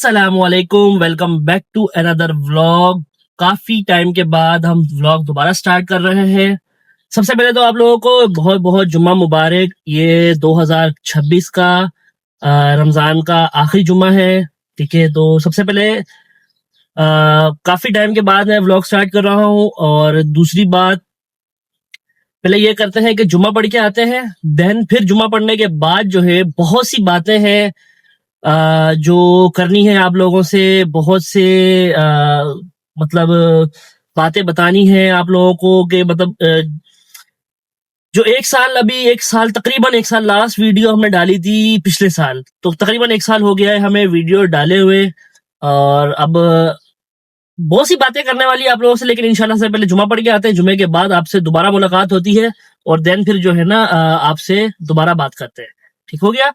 अस्सलामुअलैकुम, welcome back to another vlog. काफी time के बाद हम व्लॉग दोबारा स्टार्ट कर रहे हैं। सबसे पहले तो आप लोगों को बहुत बहुत जुम्मा मुबारक। ये 2026 का रमजान का आखिरी जुम्मा है। ठीक है, तो सबसे पहले काफी टाइम के बाद मैं व्लॉग स्टार्ट कर रहा हूँ। और दूसरी बात, पहले ये करते हैं कि जुम्मा पढ़ के आते हैं, देन फिर जुम्मा पढ़ने के बाद जो है बहुत सी बातें हैं जो करनी है आप लोगों से। बहुत से मतलब बातें बतानी है आप लोगों को कि मतलब जो एक साल तकरीबन एक साल लास्ट वीडियो हमने डाली थी पिछले साल, तो तकरीबन एक साल हो गया है हमें वीडियो डाले हुए। और अब बहुत सी बातें करने वाली है आप लोगों से, लेकिन इंशाल्लाह से पहले जुमा पढ़ के आते हैं। जुमे के बाद आपसे दोबारा मुलाकात होती है और देन फिर जो है ना आपसे दोबारा बात करते हैं। ठीक हो गया?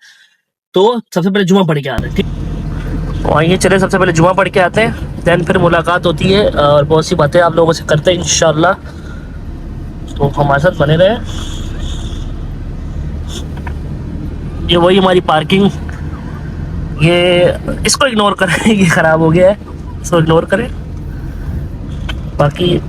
तो सबसे पहले जुमा पढ़ के आते हैं। ठीक, तो आइए चले सबसे पहले जुमा पढ़ के आते हैं, देन फिर मुलाकात होती है और बहुत सी बातें आप लोगों से करते हैं इंशाल्लाह। तो हमारे साथ बने रहे। ये वही हमारी पार्किंग, ये इसको इग्नोर करें, ये ख़राब हो गया है, इसको इग्नोर करें। बाकी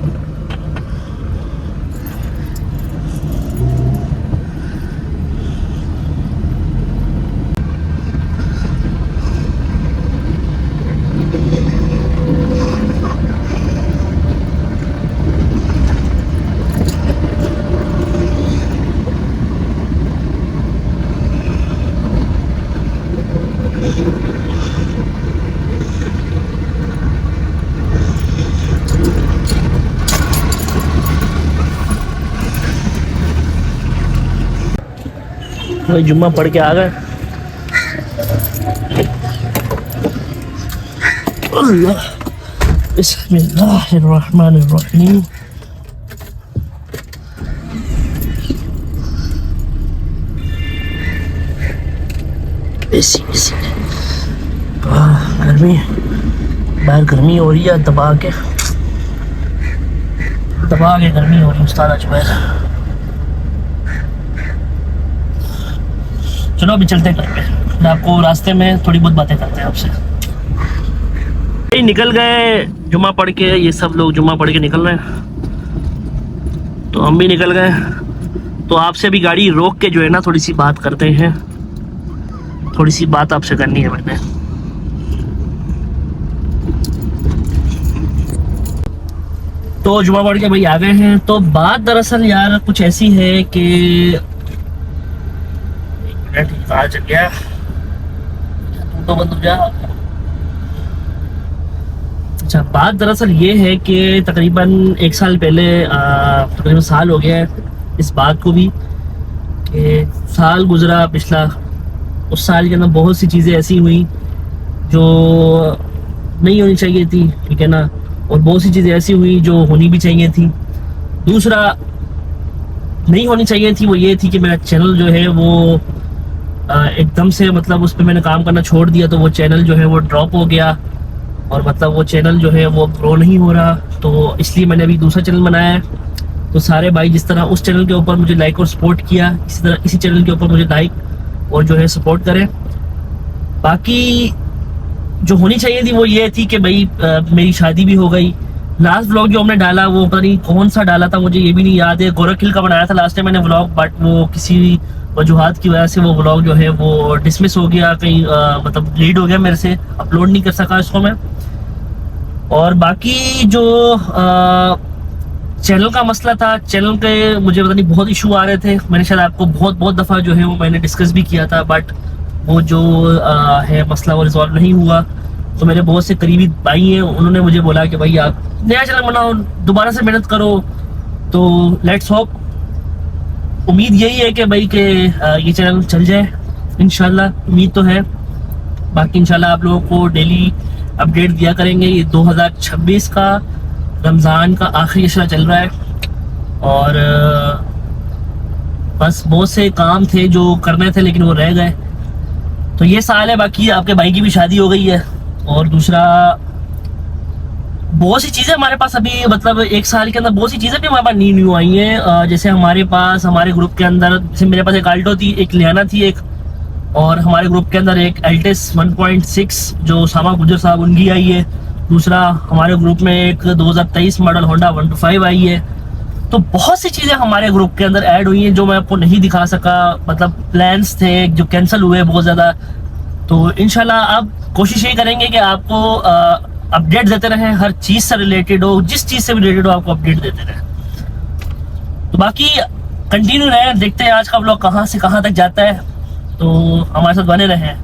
वही जुम्मा पढ़ के आ गए। अल्लाह, बिस्मिल्लाहिर्रहमानिर्रहीम। गर्मी, बाहर गर्मी हो रही है, दबा के गर्मी हो रही है उस्ताद अजमैर। चलो अभी चलते हैं घर पे, मैं आपको रास्ते में थोड़ी बहुत बातें करते हैं आपसे। निकल गए जुम्मा पढ़ के, ये सब लोग जुम्मा पढ़ के निकल रहे हैं, तो हम भी निकल गए। तो आपसे भी गाड़ी रोक के जो है ना थोड़ी सी बात करते हैं, थोड़ी सी बात आपसे करनी है मैंने। तो जुम्मा पढ़ के भाई आ गए हैं। तो बात दरअसल यार कुछ ऐसी है कि कहाँ चल गया तू, तो बंद हो जा। अच्छा, बात दरअसल ये है कि तकरीबन एक साल पहले, तकरीबन साल हो गया है इस बात को भी, कि साल गुजरा पिछला। उस साल के अंदर बहुत सी चीज़ें ऐसी हुई जो नहीं होनी चाहिए थी, ठीक है ना, और बहुत सी चीज़ें ऐसी हुई जो होनी भी चाहिए थी। दूसरा नहीं होनी चाहिए थी वो ये थी कि मेरा चैनल जो है वो एकदम से मतलब उस पर मैंने काम करना छोड़ दिया, तो वो चैनल जो है वो ड्रॉप हो गया और मतलब वो चैनल जो है वो ग्रो नहीं हो रहा। तो इसलिए मैंने अभी दूसरा चैनल बनाया है। तो सारे भाई जिस तरह उस चैनल के ऊपर मुझे लाइक और सपोर्ट किया, इसी तरह इसी चैनल के ऊपर मुझे लाइक और जो है सपोर्ट करें। बाकी जो होनी चाहिए थी वो ये थी कि भाई मेरी शादी भी हो गई। लास्ट व्लॉग जो हमने डाला वो पता नहीं कौन सा डाला था, मुझे ये भी नहीं याद है। गोरखिल का बनाया था लास्ट टाइम मैंने व्लॉग, बट वो किसी वजूहात की वजह से वो व्लॉग जो है वो डिसमिस हो गया, कहीं मतलब डिलीट हो गया मेरे से, अपलोड नहीं कर सका इसको मैं। और बाकी जो चैनल का मसला था, चैनल के मुझे पता नहीं बहुत इशू आ रहे थे। मैंने शायद आपको बहुत दफ़ा जो है वो मैंने डिस्कस भी किया था, बट वो जो है मसला वो रिजॉल्व नहीं हुआ। तो मेरे बहुत से करीबी भाई हैं, उन्होंने मुझे बोला कि भाई आप नया चैनल बनाओ, दोबारा से मेहनत करो। तो लेट्स होप, उम्मीद यही है कि भाई कि ये चैनल चल जाए इंशाल्लाह, उम्मीद तो है। बाकी इंशाल्लाह आप लोगों को डेली अपडेट दिया करेंगे। ये 2026 का रमज़ान का आखिरी अशरा चल रहा है और बस बहुत से काम थे जो करने थे लेकिन वो रह गए। तो ये साल है, बाकी आपके भाई की भी शादी हो गई है। और दूसरा बहुत सी चीज़ें हमारे पास अभी मतलब एक साल के अंदर बहुत सी चीज़ें भी हमारे पास न्यू आई हैं। जैसे हमारे पास हमारे ग्रुप के अंदर, जैसे मेरे पास एक आल्टो थी, एक लियाना थी, एक और हमारे ग्रुप के अंदर एक एल्टिस 1.6 जो सामा गुजर साहब उनकी आई है। दूसरा हमारे ग्रुप में एक 2023 मॉडल होंडा 125 आई है। तो बहुत सी चीज़ें हमारे ग्रुप के अंदर ऐड हुई हैं जो मैं आपको नहीं दिखा सका, मतलब प्लान्स थे जो कैंसिल हुए बहुत ज़्यादा। तो इंशाल्लाह अब कोशिश यही करेंगे कि आपको अपडेट देते रहें, हर चीज़ से रिलेटेड हो, जिस चीज़ से भी रिलेटेड हो आपको अपडेट देते रहें। तो बाकी कंटिन्यू रहें, देखते हैं आज का व्लॉग कहाँ से कहाँ तक जाता है। तो हमारे साथ बने रहें,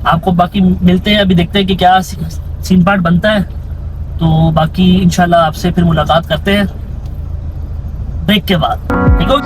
आपको बाकी मिलते हैं, अभी देखते हैं कि क्या सीन पार्ट बनता है। तो बाकी इंशाल्लाह आपसे फिर मुलाकात करते हैं ब्रेक के बाद, ठीक हो।